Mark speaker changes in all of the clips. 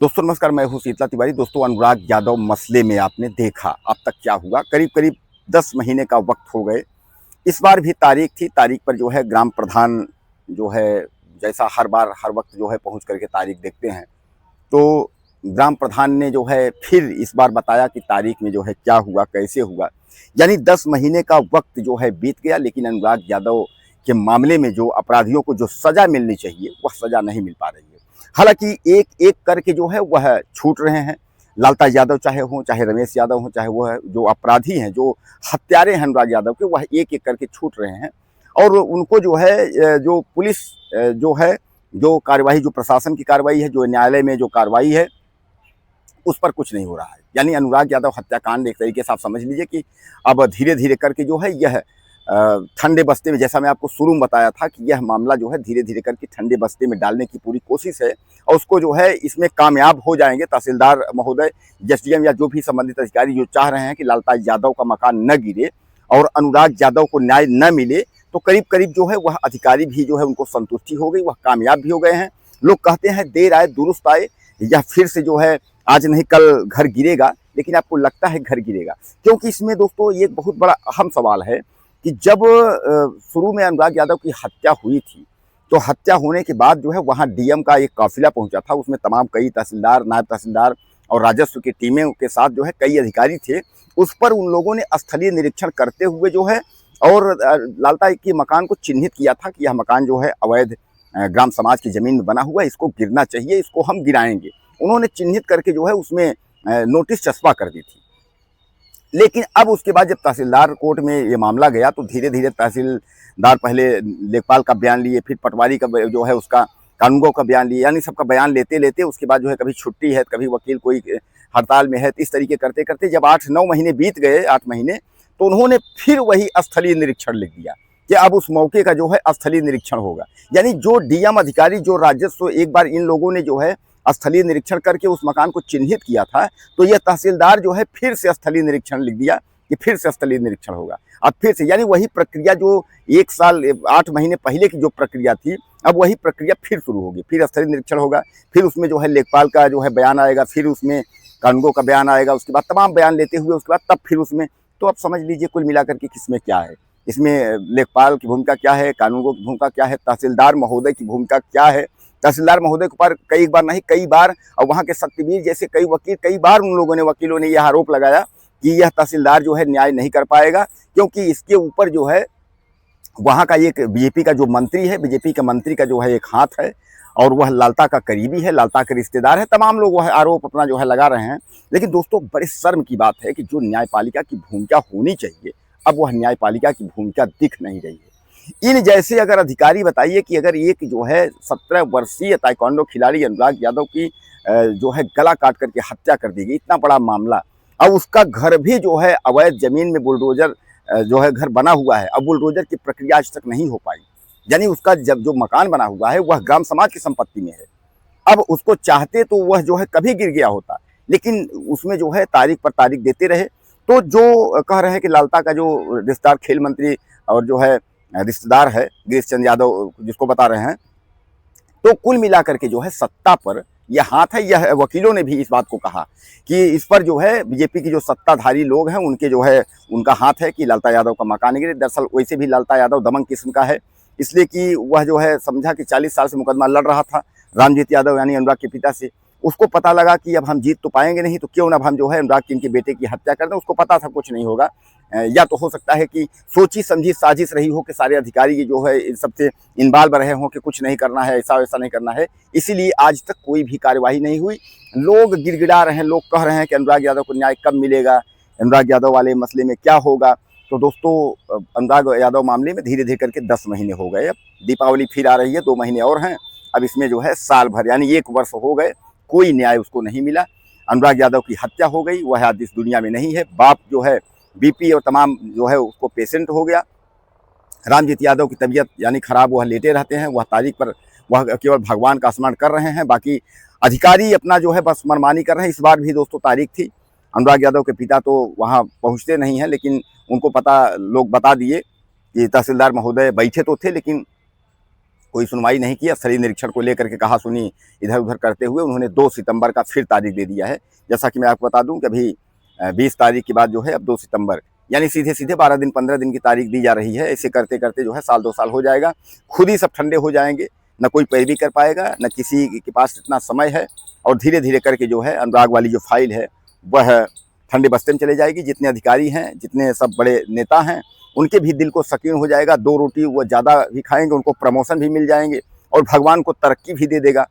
Speaker 1: दोस्तों नमस्कार, मैं हूं शीतला तिवारी। दोस्तों, अनुराग यादव मसले में आपने देखा अब तक क्या हुआ। करीब करीब 10 महीने का वक्त हो गए। इस बार भी तारीख थी, तारीख पर जो है ग्राम प्रधान जो है, जैसा हर बार हर वक्त जो है पहुंच करके तारीख देखते हैं, तो ग्राम प्रधान ने जो है फिर इस बार बताया कि तारीख में जो है क्या हुआ, कैसे हुआ। यानी 10 महीने का वक्त जो है बीत गया, लेकिन अनुराग यादव के मामले में जो अपराधियों को जो सजा मिलनी चाहिए वह सजा नहीं मिल पा रही है। हालांकि एक एक करके जो है वह छूट रहे हैं। लालता यादव चाहे हों, चाहे रमेश यादव हों, चाहे वह जो अपराधी हैं, जो हत्यारे हैं अनुराग यादव के, वह एक एक करके छूट रहे हैं। और उनको जो है जो पुलिस जो है, जो कार्रवाई, जो प्रशासन की कार्रवाई है, जो न्यायालय में जो कार्रवाई है, उस पर कुछ नहीं हो रहा है। यानी अनुराग यादव हत्याकांड एक तरीके से आप समझ लीजिए कि अब धीरे धीरे करके जो है यह ठंडे बस्ते में, जैसा मैं आपको शुरू में बताया था कि यह मामला जो है धीरे धीरे करके ठंडे बस्ते में डालने की पूरी कोशिश है। और उसको जो है इसमें कामयाब हो जाएंगे तहसीलदार महोदय, एसडीएम या जो भी संबंधित अधिकारी जो चाह रहे हैं कि लालता यादव का मकान न गिरे और अनुराग यादव को न्याय न मिले, तो करीब करीब जो है वह अधिकारी भी जो है उनको संतुष्टि हो गई, वह कामयाब भी हो गए हैं। लोग कहते हैं देर आए दुरुस्त आए, या फिर से जो है आज नहीं कल घर गिरेगा। लेकिन आपको लगता है घर गिरेगा? क्योंकि इसमें दोस्तों ये बहुत बड़ा अहम सवाल है कि जब शुरू में अनुराग यादव की हत्या हुई थी, तो हत्या होने के बाद जो है वहाँ डीएम का एक काफिला पहुंचा था। उसमें तमाम कई तहसीलदार, नायब तहसीलदार और राजस्व की टीमें के साथ जो है कई अधिकारी थे। उस पर उन लोगों ने स्थलीय निरीक्षण करते हुए जो है और लालता के मकान को चिन्हित किया था कि यह मकान जो है अवैध ग्राम समाज की जमीन में बना हुआ है, इसको गिरना चाहिए, इसको हम गिराएंगे। उन्होंने चिन्हित करके जो है उसमें नोटिस चस्पा कर दी थी। लेकिन अब उसके बाद जब तहसीलदार कोर्ट में ये मामला गया, तो धीरे धीरे तहसीलदार पहले लेखपाल का बयान लिए, फिर पटवारी का जो है उसका, कानूनगो का बयान लिए। यानी सबका बयान लेते लेते उसके बाद जो है कभी छुट्टी है, कभी वकील कोई हड़ताल में है, इस तरीके करते करते जब 8-9 महीने बीत गए, 8 महीने, तो उन्होंने फिर वही स्थलीय निरीक्षण लिख दिया कि अब उस मौके का जो है स्थलीय निरीक्षण होगा। यानी जो डीएम अधिकारी, जो राजस्व, एक बार इन लोगों ने जो है स्थलीय निरीक्षण करके उस मकान को चिन्हित किया था, तो यह तहसीलदार जो है फिर से स्थलीय निरीक्षण लिख दिया कि फिर से स्थलीय निरीक्षण होगा। अब फिर से यानी वही प्रक्रिया जो 1 साल 8 महीने पहले की जो प्रक्रिया थी, अब वही प्रक्रिया फिर शुरू होगी। फिर स्थलीय निरीक्षण होगा, फिर उसमें जो है लेखपाल का जो है बयान आएगा, फिर उसमें कानूनगो का बयान आएगा, उसके बाद तमाम बयान लेते हुए उसके बाद तब फिर उसमें, तो अब समझ लीजिए कुल मिलाकर के किसमें क्या है। इसमें लेखपाल की भूमिका क्या है, कानूनगो की भूमिका क्या है, तहसीलदार महोदय की भूमिका क्या है। तहसीलदार महोदय के ऊपर कई बार नहीं कई बार, और वहाँ के शक्तिवीर जैसे कई वकील, कई बार उन लोगों ने, वकीलों ने यह आरोप लगाया कि यह तहसीलदार जो है न्याय नहीं कर पाएगा, क्योंकि इसके ऊपर जो है वहाँ का एक बीजेपी का जो मंत्री है, बीजेपी के मंत्री का जो है एक हाथ है, और वह लालता का करीबी है, लालता के रिश्तेदार है। तमाम लोग वह आरोप अपना जो है लगा रहे हैं। लेकिन दोस्तों, बड़े शर्म की बात है कि जो न्यायपालिका की भूमिका होनी चाहिए, अब वह न्यायपालिका की भूमिका दिख नहीं रही है। इन जैसे अगर अधिकारी, बताइए कि अगर एक जो है 17 वर्षीय ताइक्वांडो खिलाड़ी अनुराग यादव की जो है गला काट करके हत्या कर दी गई, इतना बड़ा मामला, अब उसका घर भी जो है अवैध जमीन में बुलडोजर जो है घर बना हुआ है, अब बुलडोजर की प्रक्रिया आज तक नहीं हो पाई। यानी उसका जब जो मकान बना हुआ है वह ग्राम समाज की संपत्ति में है। अब उसको चाहते तो वह जो है कभी गिर गया होता, लेकिन उसमें जो है तारीख पर तारीख देते रहे। तो जो कह रहे हैं कि लालता का जो रिश्तेदार, खेल मंत्री और जो है रिश्तेदार है गिरीश चंद्र यादव, जिसको बता रहे हैं, तो कुल मिलाकर के जो है सत्ता पर यह हाथ है। यह वकीलों ने भी इस बात को कहा कि इस पर जो है बीजेपी के जो सत्ताधारी लोग हैं उनके जो है उनका हाथ है कि लालता यादव का मकान गिरे। दरअसल वैसे भी लालता यादव दमंग किस्म का है, इसलिए कि वह जो है समझा कि 40 साल से मुकदमा लड़ रहा था रामजीत यादव यानी अनुराग के पिता से। उसको पता लगा कि अब हम जीत तो पाएंगे नहीं, तो क्यों ना हम जो है अनुराग के इनके बेटे की हत्या कर दें। उसको पता था कुछ नहीं होगा, या तो हो सकता है कि सोची समझी साजिश रही हो कि सारे अधिकारी जो है इन सबसे इन्वॉल्व रहे हों कि कुछ नहीं करना है, ऐसा वैसा नहीं करना है, इसीलिए आज तक कोई भी कार्यवाही नहीं हुई। लोग गिड़गिड़ा रहे हैं, लोग कह रहे हैं कि अनुराग यादव को न्याय कब मिलेगा, अनुराग यादव वाले मसले में क्या होगा। तो दोस्तों, अनुराग यादव मामले में धीरे धीरे करके 10 महीने हो गए। अब दीपावली फिर आ रही है, 2 महीने और हैं। अब इसमें जो है साल भर यानी 1 वर्ष हो गए, कोई न्याय उसको नहीं मिला। अनुराग यादव की हत्या हो गई, वह आज इस दुनिया में नहीं है। बाप जो है बीपी और तमाम जो है उसको पेशेंट हो गया। रामजीत यादव की तबीयत यानी खराब, वह लेटे रहते हैं, वह तारीख पर वह केवल भगवान का स्मरण कर रहे हैं। बाकी अधिकारी अपना जो है बस मनमानी कर रहे हैं। इस बार भी दोस्तों तारीख थी, अनुराग यादव के पिता तो वहाँ पहुँचते नहीं हैं, लेकिन उनको पता, लोग बता दिए कि तहसीलदार महोदय बैठे तो थे, लेकिन कोई सुनवाई नहीं किया। स्थलीय निरीक्षण को लेकर के कहा सुनी इधर उधर करते हुए उन्होंने 2 सितंबर का फिर तारीख दे दिया है। जैसा कि मैं आपको बता दूं कि अभी 20 तारीख के बाद जो है अब 2 सितंबर यानी सीधे सीधे 12 दिन 15 दिन की तारीख दी जा रही है। ऐसे करते करते जो है साल 2 साल हो जाएगा, खुद ही सब ठंडे हो जाएंगे, न कोई पैरवी कर पाएगा, न किसी के पास इतना समय है, और धीरे धीरे करके जो है अनुराग वाली जो फाइल है वह ठंडे बस्ते में चले जाएगी। जितने अधिकारी हैं, जितने सब बड़े नेता हैं, उनके भी दिल को सकून हो जाएगा, 2 रोटी वो ज़्यादा भी खाएंगे, उनको प्रमोशन भी मिल जाएंगे और भगवान को तरक्की भी दे देगा।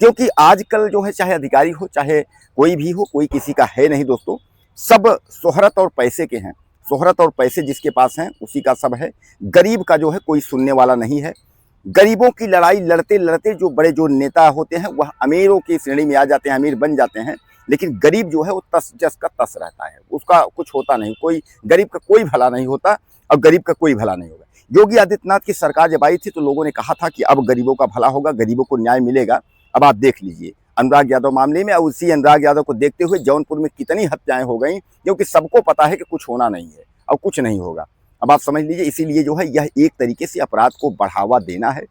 Speaker 1: क्योंकि आजकल जो है चाहे अधिकारी हो चाहे कोई भी हो, कोई किसी का है नहीं दोस्तों, सब शोहरत और पैसे के हैं। शोहरत और पैसे जिसके पास हैं उसी का सब है। गरीब का जो है कोई सुनने वाला नहीं है। गरीबों की लड़ाई लड़ते लड़ते जो बड़े जो नेता होते हैं वह अमीरों की श्रेणी में आ जाते हैं, अमीर बन जाते हैं, लेकिन गरीब जो है वो तस जस का तस रहता है, उसका कुछ होता नहीं। कोई गरीब का कोई भला नहीं होता और गरीब का कोई भला नहीं होगा। योगी आदित्यनाथ की सरकार जब आई थी तो लोगों ने कहा था कि अब गरीबों का भला होगा, गरीबों को न्याय मिलेगा। अब आप देख लीजिए अनुराग यादव मामले में, और उसी अनुराग यादव को देखते हुए जौनपुर में कितनी हत्याएं हो गई, क्योंकि सबको पता है कि कुछ होना नहीं है और कुछ नहीं होगा। अब आप समझ लीजिए, इसीलिए जो है यह एक तरीके से अपराध को बढ़ावा देना है।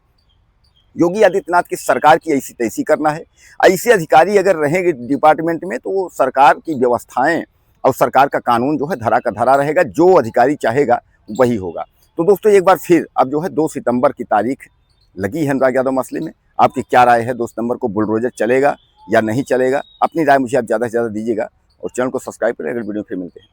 Speaker 1: योगी आदित्यनाथ की सरकार की ऐसी तैसी करना है। ऐसे अधिकारी अगर रहेंगे डिपार्टमेंट में तो वो सरकार की व्यवस्थाएं और सरकार का कानून जो है धरा का धरा रहेगा, जो अधिकारी चाहेगा वही होगा। तो दोस्तों एक बार फिर अब जो है 2 सितंबर की तारीख लगी है अनुराग यादव मसले में। आपकी क्या राय है? 2 सितंबर को बुलडोजर चलेगा या नहीं चलेगा? अपनी राय मुझे आप ज़्यादा से ज़्यादा दीजिएगा और चैनल को सब्सक्राइब करें। अगले वीडियो में फिर मिलते हैं।